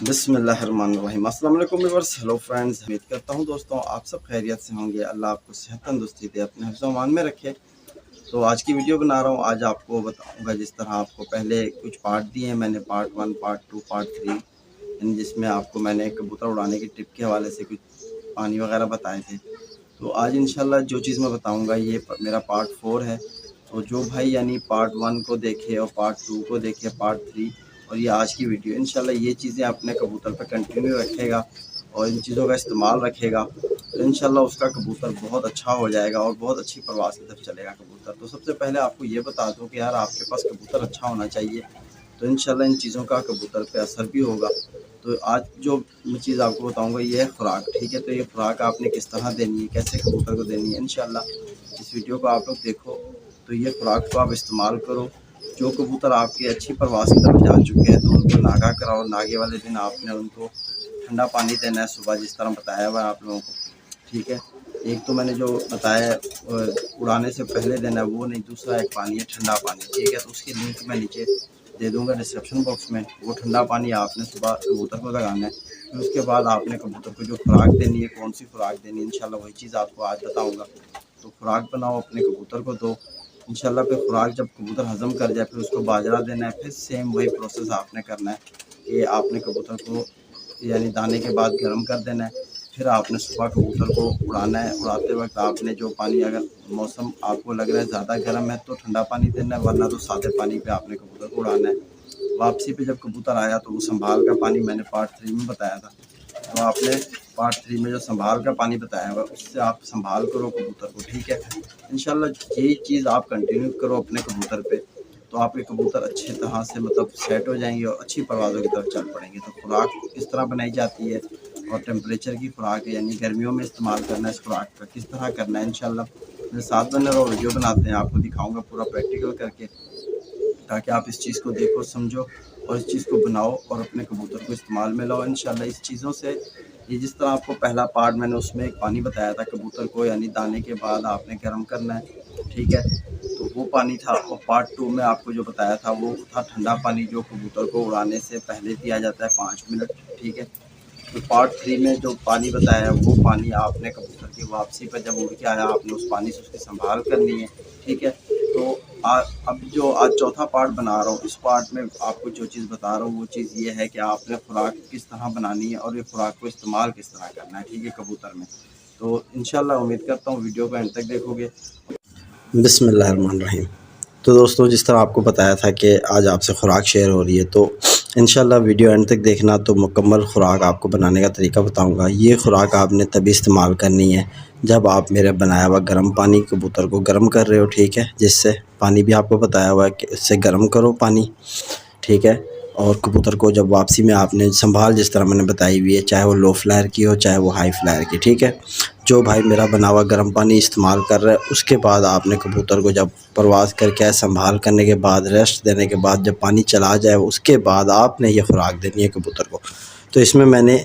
बिस्मिल्लाहिर्रहमानिर्रहीम। अस्सलाम वालेकुम व्यूअर्स, हेलो फ्रेंड्स। उम्मीद करता हूँ दोस्तों आप सब खैरियत से होंगे। अल्लाह आपको सेहत तंदुरुस्ती दे, अपने हिफ्ज़ व अमान में रखे। तो आज की वीडियो बना रहा हूँ। आज आपको बताऊँगा, जिस तरह आपको पहले कुछ पार्ट दिए हैं मैंने, पार्ट 1, पार्ट 2, पार्ट 3, यानी जिसमें आपको मैंने कबूतर उड़ाने की टिप के हवाले से कुछ पानी वगैरह बताए थे। तो आज इंशाल्लाह जो चीज़ मैं बताऊँगा ये मेरा पार्ट 4 है। तो जो भाई यानी पार्ट 1 को देखे और पार्ट 2 को देखे, पार्ट 3 और ये आज की वीडियो, इंशाल्लाह ये चीज़ें अपने कबूतर पर कंटिन्यू रखेगा और इन चीज़ों का इस्तेमाल रखेगा तो इंशाल्लाह उसका कबूतर बहुत अच्छा हो जाएगा और बहुत अच्छी परवाज़ की तरफ चलेगा कबूतर। तो सबसे पहले आपको ये बता दूं कि यार आपके पास कबूतर अच्छा होना चाहिए, तो इंशाल्लाह इन चीज़ों का कबूतर पे असर भी होगा। तो आज जो मैं चीज़ आपको बताऊंगा ये है खुराक, ठीक है। तो ये खुराक आपने किस तरह देनी है, कैसे कबूतर को देनी है, इंशाल्लाह इस वीडियो को आप लोग देखो। तो ये खुराक को आप इस्तेमाल करो। जो कबूतर आपकी अच्छी परवाज़ की तरफ जा चुके हैं तो उनको नागा कराओ। नागे वाले दिन आपने उनको ठंडा पानी देना है सुबह, जिस तरह बताया हुआ है आप लोगों को, ठीक है। एक तो मैंने जो बताया उड़ाने से पहले देना है वो नहीं, दूसरा एक पानी है ठंडा पानी, ठीक है। तो उसकी लिंक मैं नीचे दे दूंगा डिस्क्रिप्शन बॉक्स में। वो ठंडा पानी आपने सुबह कबूतर को लगाना है। फिर उसके बाद आपने कबूतर को जो खुराक देनी है, कौन सी खुराक देनी है, इंशाल्लाह वही चीज़ आपको आज बताऊँगा। तो खुराक बनाओ, अपने कबूतर को दो इंशाल्लाह। फिर खुराक जब कबूतर हज़म कर जाए फिर उसको बाजरा देना है। फिर सेम वही प्रोसेस आपने करना है कि आपने कबूतर को यानी दाने के बाद गर्म कर देना है। फिर आपने सुबह कबूतर को उड़ाना है। उड़ाते वक्त आपने जो पानी, अगर मौसम आपको लग रहा है ज़्यादा गर्म है तो ठंडा पानी देना है, वरना तो सादे पानी पे आपने कबूतर को उड़ाना है। वापसी पे जब कबूतर आया तो वो संभाल का पानी मैंने पार्ट 3 में बताया था, तो आपने पार्ट 3 में जो संभाल का पानी बताया हुआ उससे आप संभाल करो कबूतर को, ठीक है। इंशाल्लाह यही चीज़ आप कंटिन्यू करो अपने कबूतर पे, तो आपके कबूतर अच्छी तरह से मतलब सेट हो जाएंगे और अच्छी परवाज़ों की तरफ चल पड़ेंगे। तो खुराक किस तरह बनाई जाती है और टेम्परेचर की खुराक है, यानी गर्मियों में इस्तेमाल करना है इस खुराक का, किस तरह करना है, इंशाल्लाह मेरे साथ बने रहो। वीडियो बनाते हैं, आपको दिखाऊंगा पूरा प्रैक्टिकल करके, ताकि आप इस चीज़ को देखो, समझो और इस चीज़ को बनाओ और अपने कबूतर को इस्तेमाल में लाओ इंशाल्लाह। इस चीज़ों से ये जिस तरह आपको पहला पार्ट मैंने उसमें एक पानी बताया था कबूतर को, यानी दाने के बाद आपने गर्म करना है, ठीक है। तो वो पानी था। और पार्ट 2 में आपको जो बताया था वो था ठंडा पानी, जो कबूतर को उड़ाने से पहले दिया जाता है 5 मिनट, ठीक है। तो पार्ट 3 में जो पानी बताया है वो पानी आपने कबूतर की वापसी पर जब उड़ के आया आपने उस पानी से उसकी संभाल करनी है, ठीक है। तो अब जो आज चौथा पार्ट बना रहा हूँ, इस पार्ट में आपको जो चीज़ बता रहा हूँ वो चीज़ ये है कि आपने खुराक किस तरह बनानी है और ये खुराक को इस्तेमाल किस तरह करना है, ठीक है, कबूतर में। तो इंशाल्लाह उम्मीद करता हूँ वीडियो को एंड तक देखोगे। बिस्मिल्लाहिर्रहमानिर्रहीम। तो दोस्तों, जिस तरह आपको बताया था कि आज आपसे खुराक शेयर हो रही है, तो इंशाल्लाह वीडियो एंड तक देखना, तो मुकम्मल खुराक आपको बनाने का तरीका बताऊंगा। ये खुराक आपने तभी इस्तेमाल करनी है जब आप मेरे बनाया हुआ गर्म पानी कबूतर को गर्म कर रहे हो, ठीक है। जिससे पानी भी आपको बताया हुआ है कि इससे गर्म करो पानी, ठीक है। और कबूतर को जब वापसी में आपने संभाल जिस तरह मैंने बताई हुई है, चाहे वो लो फ्लायर की हो चाहे वो हाई फ्लायर की, ठीक है। जो भाई मेरा बना हुआ गर्म पानी इस्तेमाल कर रहा है, उसके बाद आपने कबूतर को जब परवाज़ करके संभाल करने के बाद, रेस्ट देने के बाद, जब पानी चला जाए उसके बाद आपने ये खुराक देनी है कबूतर को। तो इसमें मैंने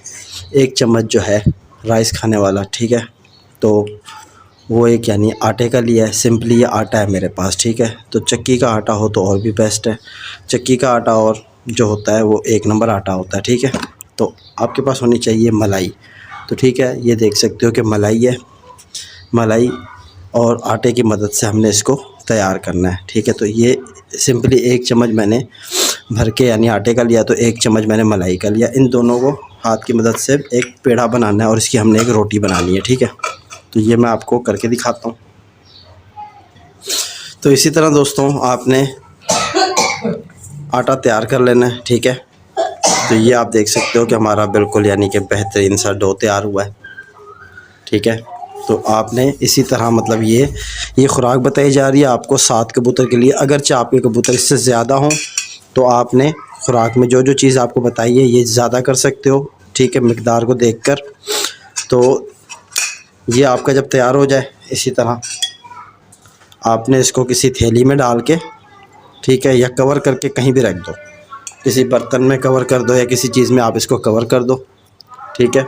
1 चम्मच जो है राइस खाने वाला, ठीक है, तो वो एक यानी आटे का लिया है। सिंपली ये आटा है मेरे पास, ठीक है। तो चक्की का आटा हो तो और भी बेस्ट है। चक्की का आटा और जो होता है वो 1 नंबर आटा होता है, ठीक है। तो आपके पास होनी चाहिए मलाई। तो ठीक है, ये देख सकते हो कि मलाई है। मलाई और आटे की मदद से हमने इसको तैयार करना है, ठीक है। तो ये सिंपली 1 चम्मच मैंने भर के यानी आटे का लिया, तो 1 चम्मच मैंने मलाई का लिया। इन दोनों को हाथ की मदद से एक पेड़ा बनाना है और इसकी हमने एक रोटी बनानी है, ठीक है। तो ये मैं आपको करके दिखाता हूँ। तो इसी तरह दोस्तों आपने आटा तैयार कर लेना है, ठीक है। तो ये आप देख सकते हो कि हमारा बिल्कुल यानी कि बेहतरीन सा डो तैयार हुआ है, ठीक है। तो आपने इसी तरह मतलब ये खुराक बताई जा रही है आपको 7 कबूतर के लिए। अगरचे आपके कबूतर इससे ज़्यादा हों तो आपने खुराक में जो जो चीज़ आपको बताई है ये ज़्यादा कर सकते हो, ठीक है, मिकदार को देखकर। तो ये आपका जब तैयार हो जाए, इसी तरह आपने इसको किसी थैली में डाल के, ठीक है, या कवर करके कहीं भी रख दो, किसी बर्तन में कवर कर दो या किसी चीज़ में आप इसको कवर कर दो, ठीक है।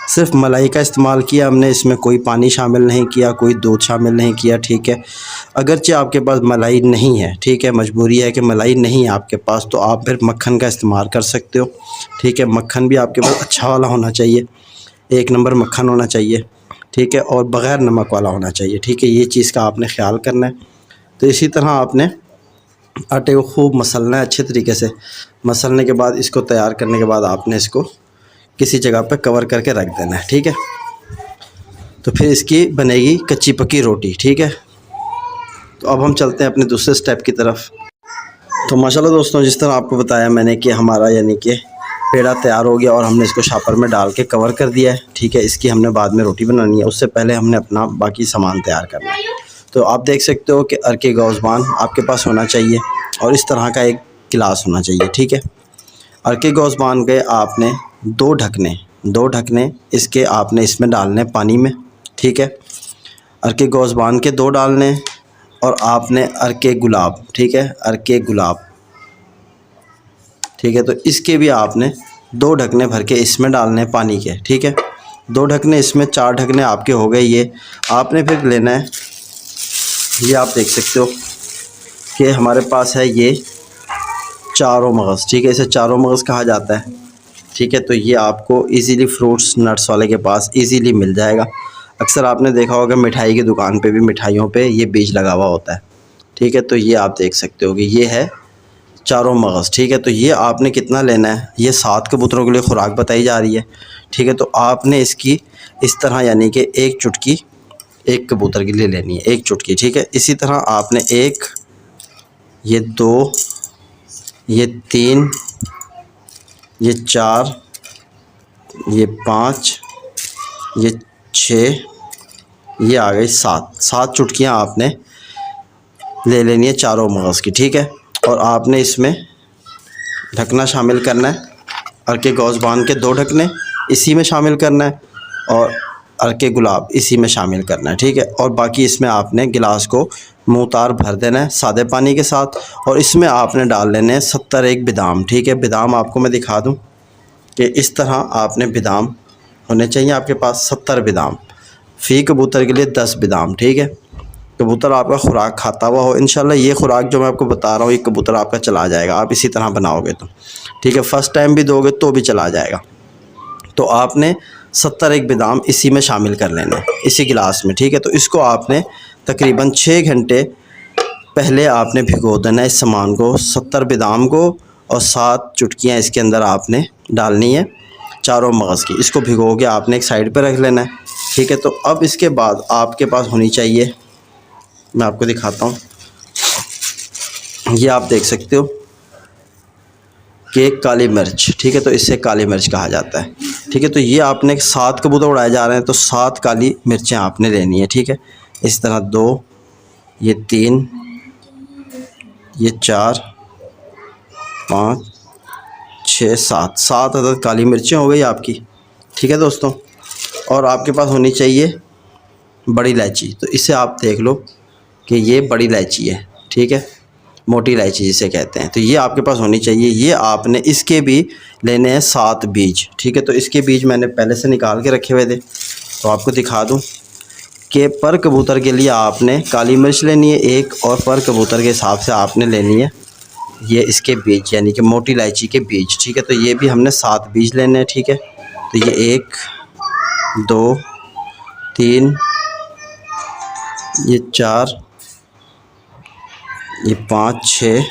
सिर्फ मलाई का इस्तेमाल किया हमने, इसमें कोई पानी शामिल नहीं किया, कोई दूध शामिल नहीं किया, ठीक है। अगरचे आपके पास मलाई नहीं है, ठीक है, मजबूरी है कि मलाई नहीं है आपके पास, तो आप फिर मक्खन का इस्तेमाल कर सकते हो, ठीक है। मक्खन भी आपके पास अच्छा वाला होना चाहिए, 1 नंबर मक्खन होना चाहिए, ठीक है, और बग़ैर नमक वाला होना चाहिए, ठीक है। ये चीज़ का आपने ख्याल करना है। तो इसी तरह आपने आटे को खूब मसलना है अच्छे तरीके से। मसलने के बाद इसको तैयार करने के बाद आपने इसको किसी जगह पे कवर करके रख देना है, ठीक है। तो फिर इसकी बनेगी कच्ची पक्की रोटी, ठीक है। तो अब हम चलते हैं अपने दूसरे स्टेप की तरफ। तो माशाल्लाह दोस्तों, जिस तरह आपको बताया मैंने कि हमारा यानी कि पेड़ा तैयार हो गया और हमने इसको शापर में डाल के कवर कर दिया है, ठीक है। इसकी हमने बाद में रोटी बनानी है, उससे पहले हमने अपना बाकी सामान तैयार करना है। तो आप देख सकते हो कि अर्के गौज़बान आपके पास होना चाहिए और इस तरह का एक गिलास होना चाहिए, ठीक है। अर्के गौज़बान के आपने 2 ढकने इसके आपने इसमें डालने पानी में, ठीक है। अर्के गौज़बान के 2 डालने और आपने अर्के गुलाब, ठीक है, अर्के गुलाब, ठीक है। तो इसके भी आपने 2 ढकने भर के इसमें डालने पानी के, ठीक है। 2 ढकने इसमें, 4 ढकने आपके हो गए। ये आपने फिर लेना है, ये आप देख सकते हो कि हमारे पास है ये चारों मगज़, ठीक है। इसे चारों मगज़ कहा जाता है, ठीक है। तो ये आपको इजीली फ्रूट्स नट्स वाले के पास इजीली मिल जाएगा। अक्सर आपने देखा होगा मिठाई की दुकान पे भी, मिठाइयों पे ये बीज लगा हुआ होता है, ठीक है। तो ये आप देख सकते हो कि ये है चारों मगज़, ठीक है। तो ये आपने कितना लेना है, ये 7 कबूतरों के लिए खुराक बताई जा रही है, ठीक है। तो आपने इसकी इस तरह यानी कि 1 चुटकी 1 कबूतर के लिए लेनी है, 1 चुटकी, ठीक है। इसी तरह आपने 1, ये 2, ये 3, ये 4, ये 5, ये 6, ये आ गई 7 चुटकियाँ आपने ले लेनी है चारों मगज़ की, ठीक है। और आपने इसमें ढकना शामिल करना है, अर्के गौज़बान के 2 ढकने इसी में शामिल करना है और अर्के गुलाब इसी में शामिल करना है, ठीक है। और बाकी इसमें आपने गिलास को मुँह तार भर देना है सादे पानी के साथ और इसमें आपने डाल लेने हैं 71 बादाम, ठीक है। बादाम आपको मैं दिखा दूं कि इस तरह आपने बादाम होने चाहिए आपके पास, 70 बादाम, फ़ी कबूतर के लिए 10 बादाम, ठीक है। कबूतर आपका खुराक खाता हुआ हो, इंशाल्लाह ये खुराक जो मैं आपको बता रहा हूँ ये कबूतर आपका चला जाएगा, आप इसी तरह बनाओगे तो, ठीक है। फ़र्स्ट टाइम भी दोगे तो भी चला जाएगा। तो आपने 71 बादाम इसी में शामिल कर लेने, इसी गिलास में, ठीक है। तो इसको आपने तकरीबन 6 घंटे पहले आपने भिगो देना है इस सामान को, 70 बादाम को, और 7 चुटकियाँ इसके अंदर आपने डालनी है चारों मगज़ की। इसको भिगो के आपने एक साइड पर रख लेना है, ठीक है। तो अब इसके बाद आपके पास होनी चाहिए, मैं आपको दिखाता हूँ, ये आप देख सकते हो कि काली मिर्च, ठीक है। तो इससे काली मिर्च कहा जाता है, ठीक है। तो ये आपने 7 कबूतर उड़ाए जा रहे हैं तो 7 काली मिर्चें आपने लेनी है, ठीक है। इस तरह 2, ये 3, ये 4, 5, 6, 7 अदद काली मिर्चें हो गई आपकी, ठीक है दोस्तों। और आपके पास होनी चाहिए बड़ी इलायची, तो इसे आप देख लो कि ये बड़ी इलायची है, ठीक है, मोटी इलायची जिसे कहते हैं। तो ये आपके पास होनी चाहिए। ये आपने इसके भी लेने हैं 7 बीज, ठीक है। तो इसके बीज मैंने पहले से निकाल के रखे हुए थे, तो आपको दिखा दूं कि पर कबूतर के लिए आपने काली मिर्च लेनी है 1, और पर कबूतर के हिसाब से आपने लेनी है ये इसके बीज यानी कि मोटी इलायची के बीज, ठीक है। तो ये भी हमने 7 बीज लेने हैं, ठीक है। तो ये 1, 2, 3, ये 4, ये 5, 6,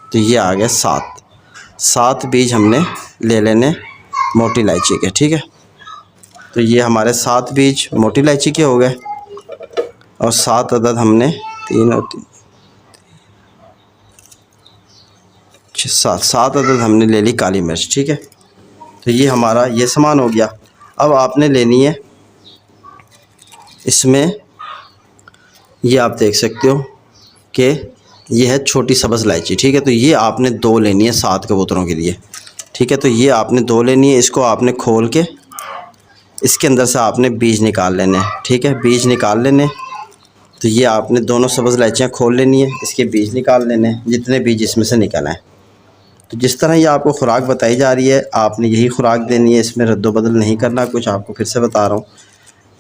तो ये आ गया 7 बीज हमने ले लेने मोटी इलायची के, ठीक है। तो ये हमारे 7 बीज मोटी इलायची के हो गए और 7 अदद हमने 3 और 3 7 अदद हमने ले ली काली मिर्च, ठीक है। तो ये हमारा ये सामान हो गया। अब आपने लेनी है इसमें, ये आप देख सकते हो कि ये है छोटी सब्ज़ इलायची, ठीक है। तो ये आपने 2 लेनी है 7 कबूतरों के लिए, ठीक है। तो ये आपने 2 लेनी है, इसको आपने खोल के इसके अंदर से आपने बीज निकाल लेने हैं, ठीक है, बीज निकाल लेने। तो ये आपने दोनों सब्ज़ इलायचियाँ खोल लेनी है, इसके बीज निकाल लेने हैं जितने बीज इसमें से निकल आए, तो जिस तरह ये आपको खुराक बताई जा रही है आपने यही खुराक देनी है, इसमें रद्दो-बदल नहीं करना कुछ। आपको फिर से बता रहा हूँ,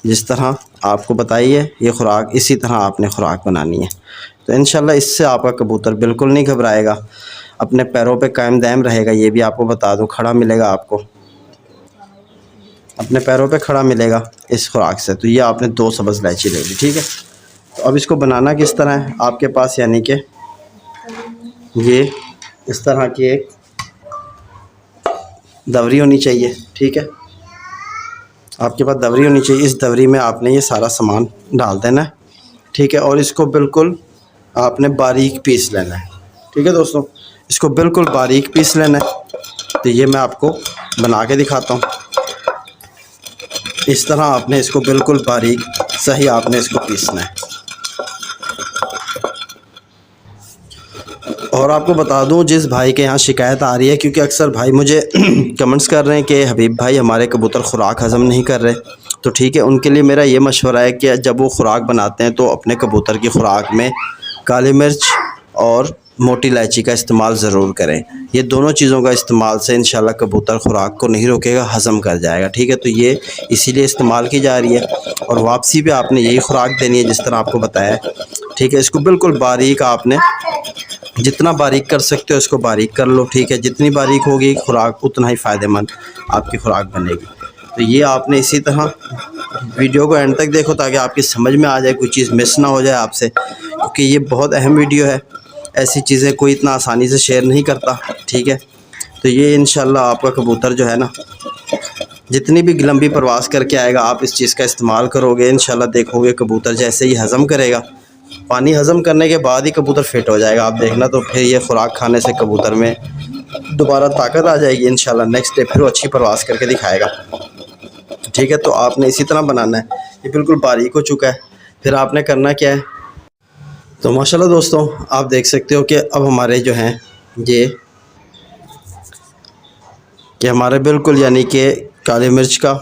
जिस तरह आपको बताई है ये खुराक इसी तरह आपने खुराक बनानी है। तो इंशाल्लाह इससे आपका कबूतर बिल्कुल नहीं घबराएगा, अपने पैरों पे कायम दायम रहेगा। ये भी आपको बता दूँ, खड़ा मिलेगा आपको, अपने पैरों पे खड़ा मिलेगा इस खुराक से। तो ये आपने 2 सब्ज़ इलायची ले ली, ठीक है। तो अब इसको बनाना किस तरह है आपके पास, यानी कि ये इस तरह की एक दवरी होनी चाहिए, ठीक है। आपके पास दवरी होनी चाहिए, इस दवरी में आपने ये सारा सामान डाल देना है, ठीक है। और इसको बिल्कुल आपने बारीक पीस लेना है, ठीक है दोस्तों। इसको बिल्कुल बारीक पीस लेना है। तो ये मैं आपको बना के दिखाता हूँ। इस तरह आपने इसको बिल्कुल बारीक सही आपने इसको पीसना है। और आपको बता दूं, जिस भाई के यहाँ शिकायत आ रही है, क्योंकि अक्सर भाई मुझे कमेंट्स कर रहे हैं कि हबीब भाई हमारे कबूतर खुराक हज़म नहीं कर रहे, तो ठीक है, उनके लिए मेरा ये मशवरा है कि जब वो खुराक बनाते हैं तो अपने कबूतर की खुराक में काली मिर्च और मोटी इलायची का इस्तेमाल ज़रूर करें। ये दोनों चीज़ों का इस्तेमाल से इंशाल्लाह कबूतर खुराक को नहीं रोकेगा, हज़म कर जाएगा, ठीक है। तो ये इसीलिए इस्तेमाल की जा रही है। और वापसी पे आपने यही खुराक देनी है जिस तरह आपको बताया है, ठीक है। इसको बिल्कुल बारीक आपने जितना बारीक कर सकते हो इसको बारीक कर लो, ठीक है। जितनी बारीक होगी खुराक उतना ही फ़ायदेमंद आपकी खुराक बनेगी। तो ये आपने इसी तरह वीडियो को एंड तक देखो ताकि आपकी समझ में आ जाए, कोई चीज़ मिस ना हो जाए आपसे, क्योंकि ये बहुत अहम वीडियो है। ऐसी चीज़ें कोई इतना आसानी से शेयर नहीं करता, ठीक है। तो ये इंशाल्लाह आपका कबूतर जो है ना, जितनी भी लंबी प्रवास करके आएगा आप इस चीज़ का इस्तेमाल करोगे, इंशाल्लाह देखोगे कबूतर जैसे ही हज़म करेगा, पानी हज़म करने के बाद ही कबूतर फिट हो जाएगा, आप देखना। तो फिर ये खुराक खाने से कबूतर में दोबारा ताकत आ जाएगी इंशाल्लाह। नेक्स्ट डे फिर अच्छी प्रवास करके दिखाएगा, ठीक है। तो आपने इसी तरह बनाना है। ये बिल्कुल बारीक हो चुका है। फिर आपने करना क्या है, तो माशाल्लाह दोस्तों आप देख सकते हो कि अब हमारे जो हैं ये कि हमारे बिल्कुल यानी कि काली मिर्च का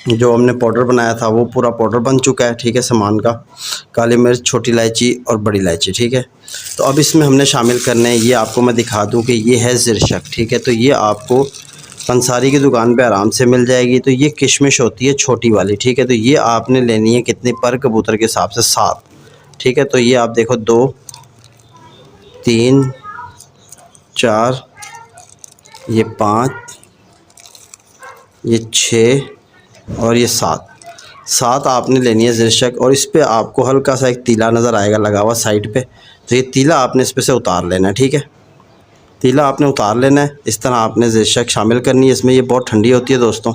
जो हमने पाउडर बनाया था वो पूरा पाउडर बन चुका है, ठीक है। सामान का काली मिर्च, छोटी इलायची और बड़ी इलायची, ठीक है। तो अब इसमें हमने शामिल करने हैं, ये आपको मैं दिखा दूं कि ये है ज़िरशक, ठीक है। तो ये आपको पंसारी की दुकान पे आराम से मिल जाएगी। तो ये किशमिश होती है छोटी वाली, ठीक है। तो ये आपने लेनी है कितनी, पर कबूतर के हिसाब से 7, ठीक है। तो ये आप देखो 2 3 4 ये 5 ये 6 और ये 7 आपने लेनी है ज़िरशक। और इस पे आपको हल्का सा एक तीला नज़र आएगा लगा हुआ साइड पे, तो ये तीला आपने इस पे से उतार लेना है, ठीक है। तीला आपने उतार लेना है। इस तरह आपने ज़िरशक शामिल करनी है इसमें। ये बहुत ठंडी होती है दोस्तों,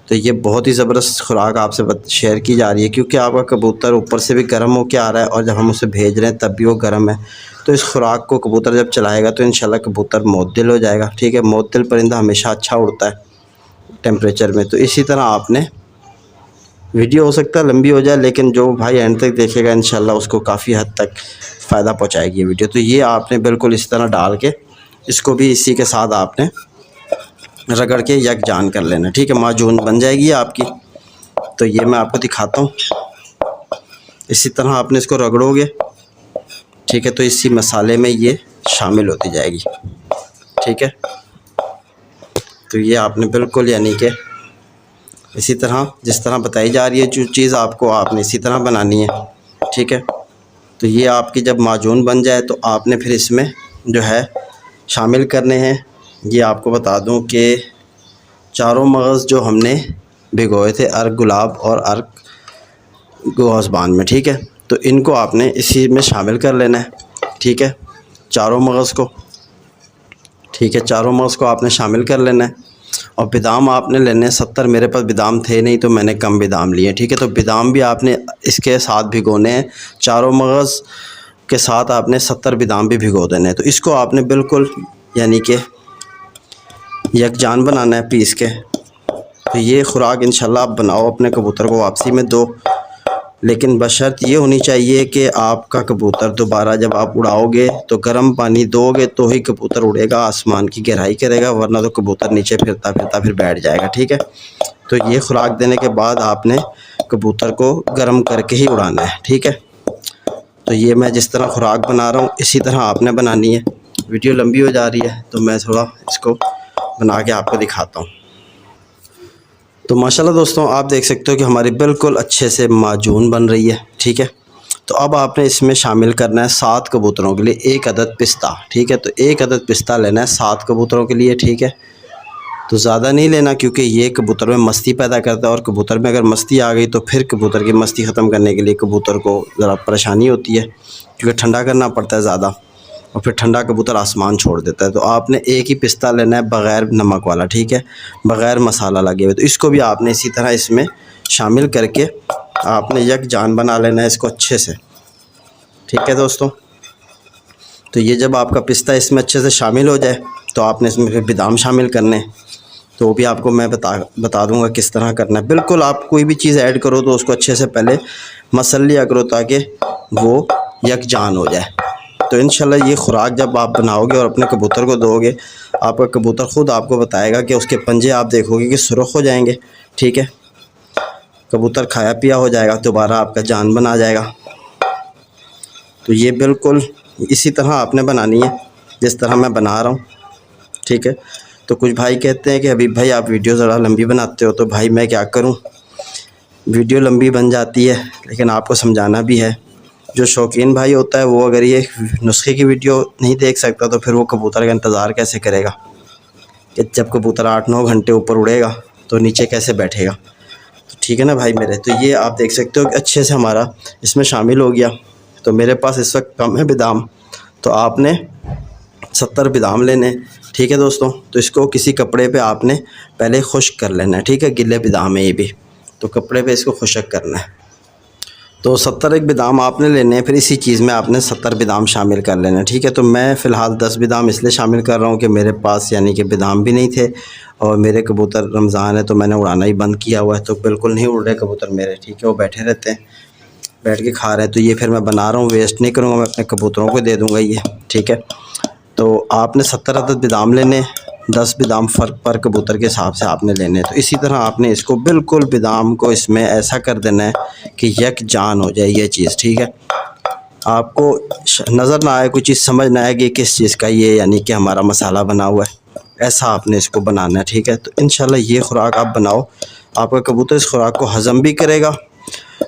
तो ये बहुत ही ज़बरदस्त खुराक आपसे शेयर की जा रही है, क्योंकि आपका कबूतर ऊपर से भी गर्म होकर आ रहा है और जब हम उसे भेज रहे हैं तब भी वो गर्म है। तो इस खुराक को कबूतर जब चलाएगा तो इंशाल्लाह कबूतर मोतदिल हो जाएगा, ठीक है। मोतदिल परिंदा हमेशा अच्छा उड़ता है टेम्परेचर में। तो इसी तरह आपने, वीडियो हो सकता है लंबी हो जाए, लेकिन जो भाई एंड तक देखेगा इंशाल्लाह उसको काफ़ी हद तक फ़ायदा पहुँचाएगी ये वीडियो। तो ये आपने बिल्कुल इस तरह डाल के इसको भी इसी के साथ आपने रगड़ के यकजान कर लेना, ठीक है। माजून बन जाएगी आपकी। तो ये मैं आपको दिखाता हूँ, इसी तरह आपने इसको रगड़ोगे, ठीक है। तो इसी मसाले में ये शामिल होती जाएगी, ठीक है। तो ये आपने बिल्कुल यानी कि इसी तरह जिस तरह बताई जा रही है जो चीज़ आपको आपने इसी तरह बनानी है, ठीक है। तो ये आपकी जब माजून बन जाए तो आपने फिर इसमें जो है शामिल करने हैं। ये आपको बता दूं कि चारों मगज़ जो हमने भिगोए थे अर्क गुलाब और अर्क गोज़बान में, ठीक है। तो इनको आपने इसी में शामिल कर लेना है, ठीक है। चारों मगज़ को, ठीक है, चारों मगज़ को आपने शामिल कर लेना है। और बादाम आपने लेने 70, मेरे पास बादाम थे नहीं तो मैंने कम बादाम लिए, ठीक है। तो बादाम भी आपने इसके साथ भिगोने हैं, चारों मगज़ के साथ आपने 70 बादाम भी भिगो देने हैं। तो इसको आपने बिल्कुल यानी कि यकजान बनाना है पीस के। तो ये खुराक इंशाल्लाह आप बनाओ, अपने कबूतर को वापसी में दो, लेकिन बशर्त ये होनी चाहिए कि आपका कबूतर दोबारा जब आप उड़ाओगे तो गर्म पानी दोगे तो ही कबूतर उड़ेगा, आसमान की गहराई करेगा, वरना तो कबूतर नीचे फिरता फिरता फिर बैठ जाएगा, ठीक है। तो ये खुराक देने के बाद आपने कबूतर को गर्म करके ही उड़ाना है, ठीक है। तो ये मैं जिस तरह खुराक बना रहा हूँ इसी तरह आपने बनानी है। वीडियो लंबी हो जा रही है तो मैं थोड़ा इसको बना के आपको दिखाता हूँ। तो माशाल्लाह दोस्तों आप देख सकते हो कि हमारी बिल्कुल अच्छे से माजून बन रही है। ठीक है, तो अब आपने इसमें शामिल करना है 7 कबूतरों के लिए 1 अदद पिस्ता। ठीक है, तो 1 अदद पिस्ता लेना है 7 कबूतरों के लिए। ठीक है, तो ज़्यादा नहीं लेना क्योंकि ये कबूतर में मस्ती पैदा करता है और कबूतर में अगर मस्ती आ गई तो फिर कबूतर की मस्ती ख़त्म करने के लिए कबूतर को ज़रा परेशानी होती है क्योंकि ठंडा करना पड़ता है ज़्यादा और फिर ठंडा कबूतर आसमान छोड़ देता है। तो आपने एक ही पिस्ता लेना है बग़ैर नमक वाला। ठीक है, बग़ैर मसाला लगे हुए। तो इसको भी आपने इसी तरह इसमें शामिल करके आपने यकजान बना लेना है इसको अच्छे से। ठीक है दोस्तों, तो ये जब आपका पिस्ता इसमें अच्छे से शामिल हो जाए तो आपने इसमें फिर बादाम शामिल करने हैं। तो वो भी आपको मैं बता दूंगा किस तरह करना है। बिल्कुल आप कोई भी चीज़ ऐड करो तो उसको अच्छे से पहले मसल लिया करो ताकि वो यकजान हो जाए। तो इंशाल्लाह ये खुराक जब आप बनाओगे और अपने कबूतर को दोगे, आपका कबूतर ख़ुद आपको बताएगा कि उसके पंजे आप देखोगे कि सुरख हो जाएंगे। ठीक है, कबूतर खाया पिया हो जाएगा, दोबारा आपका जान बना जाएगा। तो ये बिल्कुल इसी तरह आपने बनानी है जिस तरह मैं बना रहा हूँ। ठीक है, तो कुछ भाई कहते हैं कि हबीब भाई आप वीडियो ज़रा लंबी बनाते हो। तो भाई मैं क्या करूं, वीडियो लंबी बन जाती है लेकिन आपको समझाना भी है। जो शौकीन भाई होता है वो अगर ये नुस्खे की वीडियो नहीं देख सकता तो फिर वो कबूतर का इंतज़ार कैसे करेगा कि जब कबूतर 8-9 घंटे ऊपर उड़ेगा तो नीचे कैसे बैठेगा। तो ठीक है ना भाई मेरे, तो ये आप देख सकते हो कि अच्छे से हमारा इसमें शामिल हो गया। तो मेरे पास इस वक्त कम है बादाम, तो आपने 70 बादाम लेने। ठीक है दोस्तों, तो इसको किसी कपड़े पे आपने पहले खुश्क कर लेना है। ठीक है, गिले बादाम है ये भी, तो कपड़े पे इसको खुश्क करना है। तो 70 एक बादाम आपने लेने हैं, फिर इसी चीज़ में आपने 70 बादाम शामिल कर लेना है। ठीक है, तो मैं फ़िलहाल 10 बादाम इसलिए शामिल कर रहा हूँ कि मेरे पास यानी कि बादाम भी नहीं थे और मेरे कबूतर रमज़ान है तो मैंने उड़ाना ही बंद किया हुआ है, तो बिल्कुल नहीं उड़ रहे कबूतर मेरे। ठीक है, वो बैठे रहते हैं, बैठ के खा रहे हैं। तो ये फिर मैं बना रहा हूँ, वेस्ट नहीं करूँगा, मैं अपने कबूतरों को दे दूँगा ये। ठीक है, तो आपने 70 अदद बादाम लेने, 10 बादाम फ़र्क पर कबूतर के हिसाब से आपने लेने। तो इसी तरह आपने इसको बिल्कुल बादाम को इसमें ऐसा कर देना है कि यकजान हो जाए ये चीज़। ठीक है, आपको नज़र ना आए, कोई चीज़ समझ ना आए कि किस चीज़ का ये यानी कि हमारा मसाला बना हुआ है, ऐसा आपने इसको बनाना है। ठीक है, तो इंशाल्लाह ये खुराक आप बनाओ, आपका कबूतर इस खुराक को हज़म भी करेगा।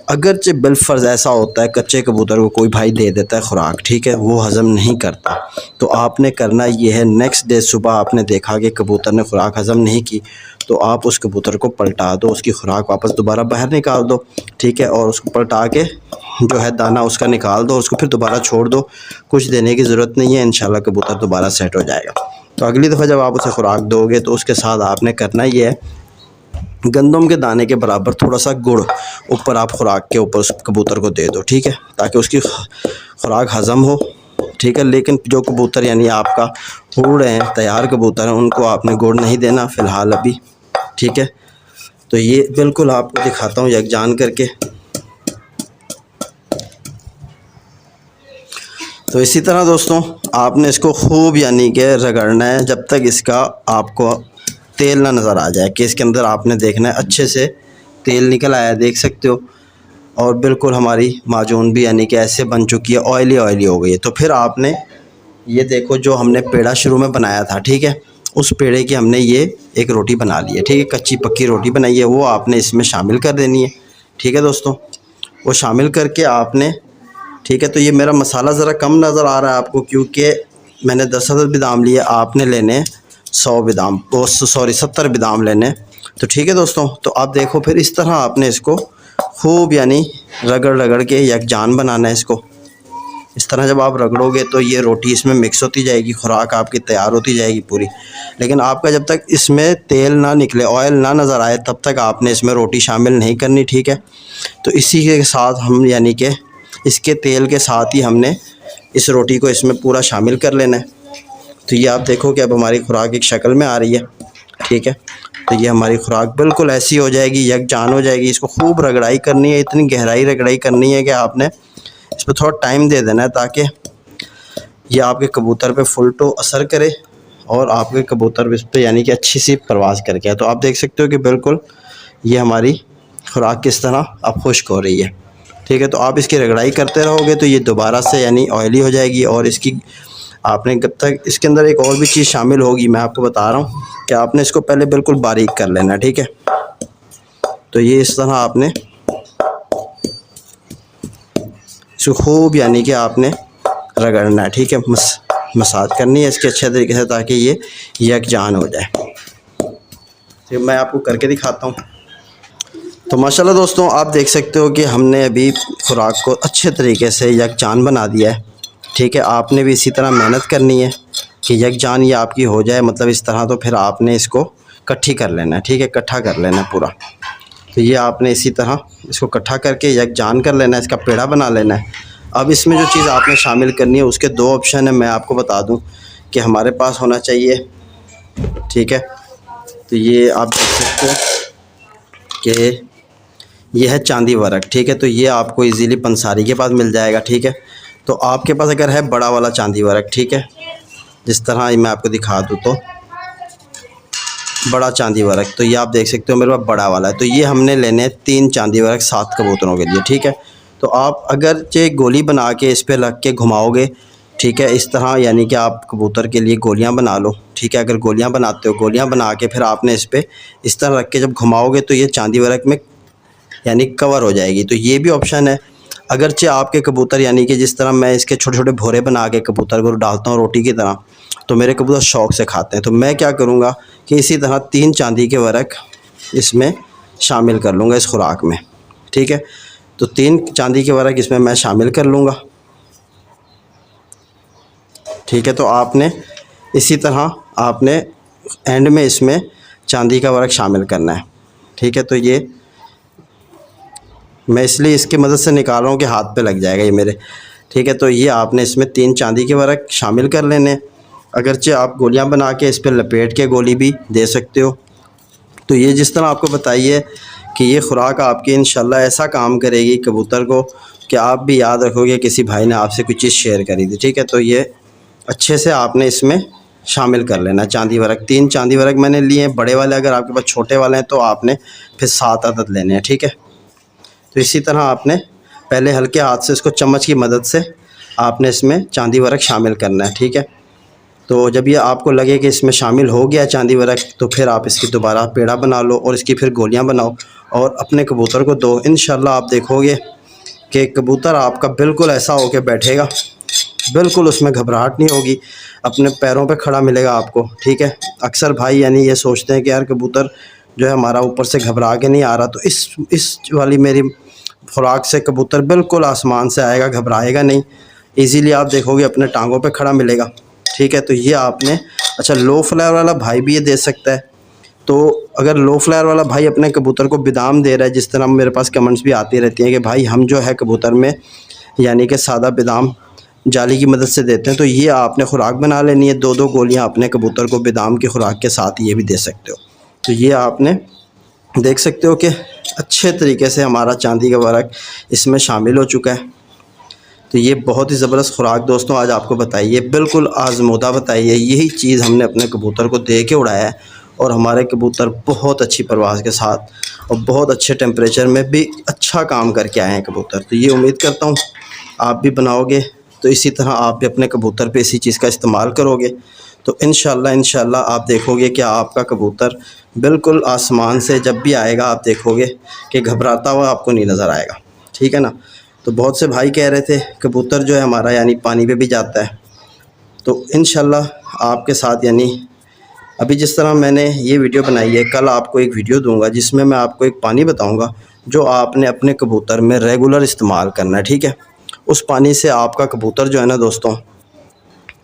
अगरचे बिलफ़र्ज़ ऐसा होता है कच्चे कबूतर को कोई भाई दे देता है खुराक, ठीक है, वो हज़म नहीं करता, तो आपने करना ये है नेक्स्ट डे सुबह आपने देखा कि कबूतर ने खुराक हज़म नहीं की तो आप उस कबूतर को पलटा दो, उसकी खुराक वापस दोबारा बाहर निकाल दो। ठीक है, और उसको पलटा के जो है दाना उसका निकाल दो, उसको फिर दोबारा छोड़ दो, कुछ देने की ज़रूरत नहीं है, इंशाल्लाह कबूतर दोबारा सेट हो जाएगा। तो अगली दफ़ा जब आप उसे खुराक दोगे तो उसके साथ आपने करना ये है, गंदम के दाने के बराबर थोड़ा सा गुड़ ऊपर आप खुराक के ऊपर उस कबूतर को दे दो। ठीक है, ताकि उसकी खुराक हज़म हो। ठीक है, लेकिन जो कबूतर यानी आपका उड़ रहे हैं, तैयार कबूतर हैं, उनको आपने गुड़ नहीं देना फ़िलहाल अभी। ठीक है, तो ये बिल्कुल आपको दिखाता हूँ यकजान करके। तो इसी तरह दोस्तों आपने इसको खूब यानी कि रगड़ना है जब तक इसका आपको तेल ना नज़र आ जाए, कि इसके अंदर आपने देखना है अच्छे से तेल निकल आया, देख सकते हो, और बिल्कुल हमारी माजून भी यानी कि ऐसे बन चुकी है, ऑयली ऑयली हो गई है। तो फिर आपने ये देखो जो हमने पेड़ा शुरू में बनाया था, ठीक है, उस पेड़े की हमने ये एक रोटी बना ली है। ठीक है, कच्ची पक्की रोटी बनाई है, वो आपने इसमें शामिल कर देनी है। ठीक है दोस्तों, वो शामिल करके आपने, ठीक है, तो ये मेरा मसाला ज़रा कम नज़र आ रहा है आपको क्योंकि मैंने 10 बादाम लिए, आपने लेने 100 बादाम, सॉरी 70 बादाम लेने। तो ठीक है दोस्तों, तो आप देखो फिर इस तरह आपने इसको खूब यानी रगड़ रगड़ के यकजान बनाना है इसको। इस तरह जब आप रगड़ोगे तो ये रोटी इसमें मिक्स होती जाएगी, खुराक आपकी तैयार होती जाएगी पूरी। लेकिन आपका जब तक इसमें तेल ना निकले, ऑयल ना नज़र आए, तब तक आपने इसमें रोटी शामिल नहीं करनी। ठीक है, तो इसी के साथ हम यानी कि इसके तेल के साथ ही हमने इस रोटी को इसमें पूरा शामिल कर लेना है। तो ये आप देखो कि अब हमारी खुराक एक शक्ल में आ रही है। ठीक है, तो ये हमारी खुराक बिल्कुल ऐसी हो जाएगी, यकजान हो जाएगी। इसको खूब रगड़ाई करनी है, इतनी गहराई रगड़ाई करनी है कि आपने इस पर थोड़ा टाइम दे देना है ताकि ये आपके कबूतर पे फुल टो असर करे और आपके कबूतर इस पर यानी कि अच्छी सी परवाज़ करके। तो आप देख सकते हो कि बिल्कुल ये हमारी खुराक किस तरह अब खुश्क हो रही है। ठीक है, तो आप इसकी रगड़ाई करते रहोगे तो ये दोबारा से यानी ऑयली हो जाएगी और इसकी आपने जब तक इसके अंदर एक और भी चीज़ शामिल होगी, मैं आपको बता रहा हूँ कि आपने इसको पहले बिल्कुल बारीक कर लेना है, ठीक है। तो ये इस तरह आपने इसको खूब यानी कि आपने रगड़ना है, ठीक है। मसाज करनी है इसके अच्छे तरीके से ताकि ये यकजान हो जाए। तो मैं आपको करके दिखाता हूँ। तो माशाल्लाह दोस्तों, आप देख सकते हो कि हमने अभी खुराक को अच्छे तरीके से यकजान बना दिया है, ठीक है। आपने भी इसी तरह मेहनत करनी है कि यकजान ये आपकी हो जाए, मतलब इस तरह। तो फिर आपने इसको इकट्ठी कर लेना है, ठीक है, इकट्ठा कर लेना है पूरा। तो ये आपने इसी तरह इसको इकट्ठा करके यकजान कर लेना है, इसका पेड़ा बना लेना है। अब इसमें जो चीज़ आपने शामिल करनी है उसके दो ऑप्शन है, मैं आपको बता दूं कि हमारे पास होना चाहिए, ठीक है। तो ये आप देख सकते हो कि ये है चांदी वर्क, ठीक है। तो ये आपको इजीली पंसारी के पास मिल जाएगा, ठीक है। तो आपके पास अगर है बड़ा वाला चांदी वर्क, ठीक है, जिस तरह मैं आपको दिखा दूँ तो बड़ा चांदी वर्क, तो ये आप देख सकते हो मेरे पास बड़ा वाला है। तो ये हमने लेने हैं 3 चांदी वर्क 7 कबूतरों के लिए, ठीक है। तो आप अगर चे गोली बना के इस पर रख के घुमाओगे, ठीक है, इस तरह, यानी कि आप कबूतर के लिए गोलियां बना लो, ठीक है। अगर गोलियां बनाते हो, गोलियां बना के फिर आपने इस पर इस तरह रख के जब घुमाओगे तो ये चांदी वर्क में यानी कवर हो जाएगी। तो ये भी ऑप्शन है। अगरचे आपके कबूतर यानी कि जिस तरह मैं इसके छोटे छोटे भोरे बना के कबूतर को डालता हूँ रोटी की तरह, तो मेरे कबूतर शौक़ से खाते हैं। तो मैं क्या करूँगा कि इसी तरह 3 चांदी के वर्क इसमें शामिल कर लूँगा इस खुराक में, ठीक है। तो 3 चांदी के वर्क इसमें मैं शामिल कर लूँगा, ठीक है। तो आपने इसी तरह आपने एंड में इसमें चांदी का वर्क शामिल करना है, ठीक है। तो ये मैं इसलिए इसकी मदद से निकाल रहा हूँ कि हाथ पे लग जाएगा ये मेरे, ठीक है। तो ये आपने इसमें 3 चांदी के वर्क शामिल कर लेने। अगरचे आप गोलियां बना के इस पर लपेट के गोली भी दे सकते हो। तो ये जिस तरह आपको बताइए कि ये खुराक आपकी इंशाल्लाह ऐसा काम करेगी कबूतर को कि आप भी याद रखोगे किसी भाई ने आपसे कोई चीज़ शेयर करी थी, ठीक है। तो ये अच्छे से आपने इसमें शामिल कर लेना चांदी वर्क। 3 चांदी वर्क मैंने लिए हैं बड़े वाले, अगर आपके पास छोटे वाले हैं तो आपने फिर 7 अदद लेने हैं, ठीक है। तो इसी तरह आपने पहले हल्के हाथ से इसको चम्मच की मदद से आपने इसमें चांदी वर्क शामिल करना है, ठीक है। तो जब ये आपको लगे कि इसमें शामिल हो गया चांदी वर्क, तो फिर आप इसकी दोबारा पेड़ा बना लो और इसकी फिर गोलियां बनाओ और अपने कबूतर को दो। इंशाल्लाह आप देखोगे कि कबूतर आपका बिल्कुल ऐसा होकर बैठेगा, बिल्कुल उसमें घबराहट नहीं होगी, अपने पैरों पे खड़ा मिलेगा आपको, ठीक है। अक्सर भाई यानी ये सोचते हैं कि यार कबूतर जो है हमारा ऊपर से घबरा के नहीं आ रहा, तो इस वाली मेरी खुराक से कबूतर बिल्कुल आसमान से आएगा, घबराएगा नहीं, इजीली आप देखोगे अपने टांगों पे खड़ा मिलेगा, ठीक है। तो ये आपने अच्छा लो फ्लायर वाला भाई भी ये दे सकता है। तो अगर लो फ्लायर वाला भाई अपने कबूतर को बादाम दे रहा है, जिस तरह मेरे पास कमेंट्स भी आती रहती हैं कि भाई हम जो है कबूतर में यानी कि सादा बादाम जाली की मदद से देते हैं, तो ये आपने खुराक बना लेनी है। 2-2 गोलियां अपने कबूतर को बादाम की खुराक के साथ ये भी दे सकते हो। तो ये आपने देख सकते हो कि अच्छे तरीके से हमारा चांदी का वर्क इसमें शामिल हो चुका है। तो ये बहुत ही ज़बरदस्त खुराक दोस्तों आज आपको बताइए, बिल्कुल आजमूदा बताइए, यही चीज़ हमने अपने कबूतर को दे के उड़ाया है और हमारे कबूतर बहुत अच्छी परवाज़ के साथ और बहुत अच्छे टेम्परेचर में भी अच्छा काम करके आए हैं कबूतर। तो ये उम्मीद करता हूँ आप भी बनाओगे तो इसी तरह आप भी अपने कबूतर पे इसी चीज़ का इस्तेमाल करोगे, तो इंशाल्लाह आप देखोगे कि आपका कबूतर बिल्कुल आसमान से जब भी आएगा आप देखोगे कि घबराता हुआ आपको नहीं नज़र आएगा, ठीक है ना। तो बहुत से भाई कह रहे थे कबूतर जो है हमारा यानी पानी पे भी जाता है, तो इंशाल्लाह आपके साथ यानी अभी जिस तरह मैंने ये वीडियो बनाई है, कल आपको एक वीडियो दूंगा जिसमें मैं आपको एक पानी बताऊंगा जो आपने अपने कबूतर में रेगुलर इस्तेमाल करना है, ठीक है। उस पानी से आपका कबूतर जो है ना दोस्तों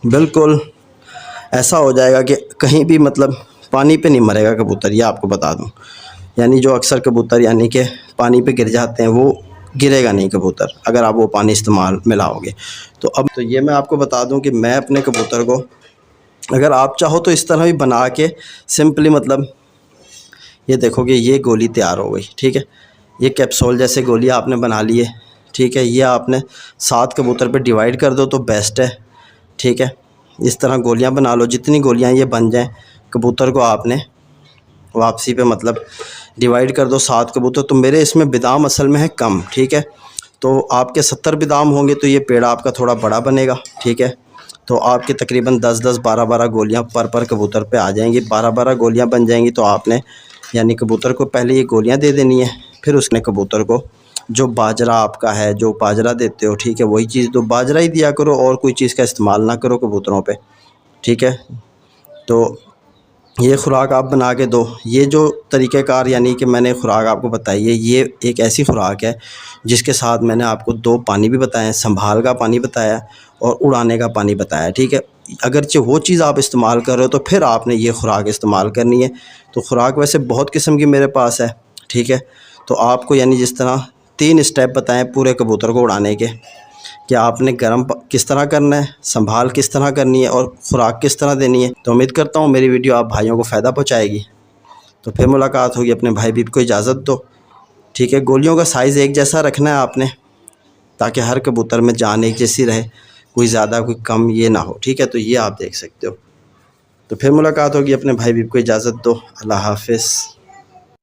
बिल्कुल ऐसा हो जाएगा कि कहीं भी मतलब पानी पे नहीं मरेगा कबूतर, ये आपको बता दूं। यानी जो अक्सर कबूतर यानी कि पानी पे गिर जाते हैं वो गिरेगा नहीं कबूतर अगर आप वो पानी इस्तेमाल में लाओगे। तो अब तो ये मैं आपको बता दूं कि मैं अपने कबूतर को अगर आप चाहो तो इस तरह भी बना के सिंपली मतलब ये देखोगे ये गोली तैयार हो गई, ठीक है। ये कैप्सूल जैसे गोली आपने बना ली है, ठीक है। ये आपने 7 कबूतर पे डिवाइड कर दो तो बेस्ट है, ठीक है। इस तरह गोलियां बना लो, जितनी गोलियां ये बन जाएं कबूतर को आपने वापसी पे मतलब डिवाइड कर दो 7 कबूतर। तो मेरे इसमें बादाम असल में है कम, ठीक है। तो आपके 70 बादाम होंगे तो ये पेड़ा आपका थोड़ा बड़ा बनेगा, ठीक है। तो आपके तकरीबन 10-10 12-12 गोलियां पर कबूतर पे आ जाएंगी। 12-12 गोलियां बन जाएंगी। तो आपने यानी कबूतर को पहले ये गोलियां दे देनी है, फिर उसने कबूतर को जो बाजरा आपका है, जो बाजरा देते हो, ठीक है, वही चीज़ तो बाजरा ही दिया करो, और कोई चीज़ का इस्तेमाल ना करो कबूतरों पे, ठीक है। तो ये खुराक आप बना के दो। ये जो तरीक़ेकार यानी कि मैंने खुराक आपको बताई है, ये एक ऐसी खुराक है जिसके साथ मैंने आपको 2 पानी भी बताए हैं, संभाल का पानी बताया और उड़ाने का पानी बताया, ठीक है। अगरचे वो चीज़ आप इस्तेमाल कर रहे हो तो फिर आपने ये खुराक इस्तेमाल करनी है। तो खुराक वैसे बहुत किस्म की मेरे पास है, ठीक है। तो आपको यानी जिस तरह 3 स्टेप बताएँ पूरे कबूतर को उड़ाने के, कि आपने गर्म किस तरह करना है, संभाल किस तरह करनी है और ख़ुराक किस तरह देनी है। तो उम्मीद करता हूँ मेरी वीडियो आप भाइयों को फ़ायदा पहुँचाएगी। तो फिर मुलाकात होगी। अपने भाई बीबी को इजाज़त दो, ठीक है। गोलियों का साइज़ एक जैसा रखना है आपने, ताकि हर कबूतर में जान एक जैसी रहे, कोई ज़्यादा कोई कम ये ना हो, ठीक है। तो ये आप देख सकते हो। तो फिर मुलाकात होगी। अपने भाई बीबी को इजाज़त दो। अल्लाह हाफ़िज़।